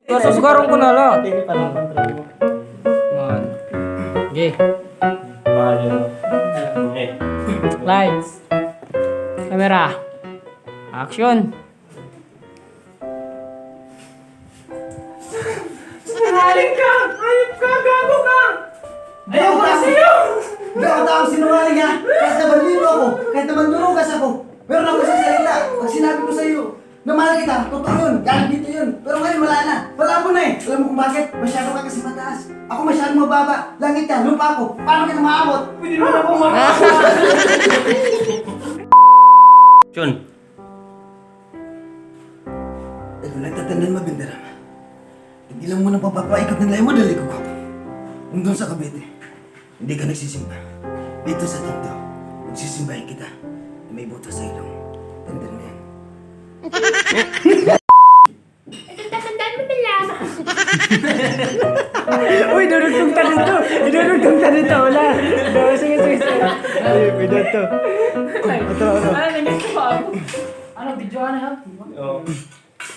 Sasugarong ko na lang. Hindi pa lang control mo. One. Okay. Mahal yun. Eh. Lights. Camera. Action. Sinungaling ka! Ayop ka! Gago ka! Ayaw ko sa'yo! Ikaw ang taong sinungaling ha! Kahit naman libo ako, kahit naman durugas ako, meron ako sa salita. Pag sinabi ko sa'yo, na mahal kita, totoo yun, galing dito yun. Pero ngayon wala na, wala mo na eh. Alam mo kung bakit? Masyado ka kasi mataas. Ako masyadong mababa. Langit ka, lupa ako. Paano kita maabot? Pwede naman ako makakas. Chun. Ito nagtatandaan mabindara. Hindi lang mo nang papapaikot ng layo mo, dali ko ko. Kung doon sa Cavite, hindi ka nagsisimba. Dito sa Tinto, magsisimbahin kita na may butas sa ilong. Tandaan mo yan. Tatandaan mo na lang. Uy, durugtong ka dito. Durugtong ka dito. Wala. Sige. Ay, video to. Ito. Ano nangyay ko ako? Ano, video ano ha? Oo.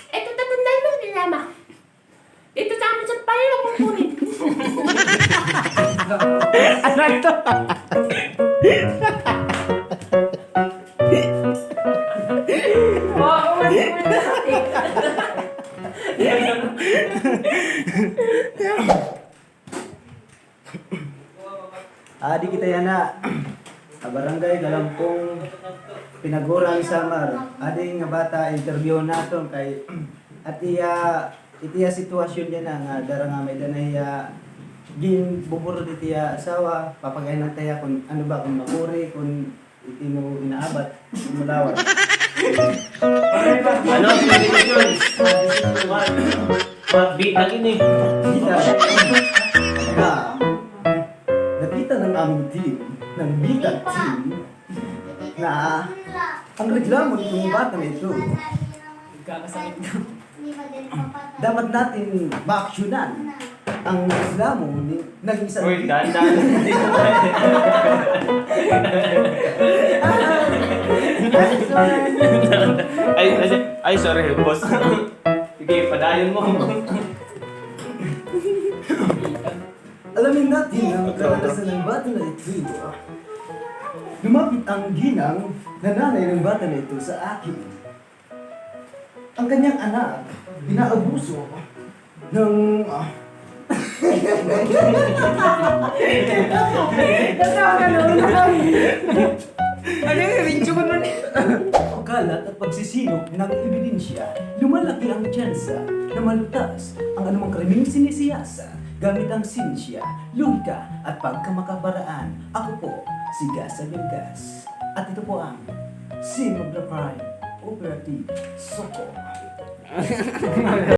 Ito, tatandaan mo na lang. Dito sa amin sa palo kong kunin. Ano ito? Wow, Adi kita yan na. Barangay Galampong Pinagurang Samar. Adi nga bata interview naton kay itiya sitwasyon niya na nga dara nga may danay gin buburo ditiya asawa papagayon taya kung ano ba kung makuri kung iti mo inaabat mulawat. Ano? Chun. Mag-beat na gini. Kita. Kaya, nakita ng aming team, ng Bitag team, na ang reklamo nitong bata na ito, Kakasakit ka. dapat natin maaksyonan ang reklamo ng isang Uy, dahan-dahan. Ay, sorry, boss. Sige, padayon mo. Alamin natin ang karanasan ng bata na ito. Lumapit ang ginang na nanay ng bata na ito sa akin. Ang kanyang anak, pinaabuso ng... Ano yung video ko nun? Kalat at pagsisinok ng ebidensya, lumalaki ang tsansa na malutas ang anumang krimeng sinisiyasa gamit ang sinsya, logika at pagkamakaparaan. Ako po, si Gas Abilgas. At ito po ang Sim of the Prime Operative Soko.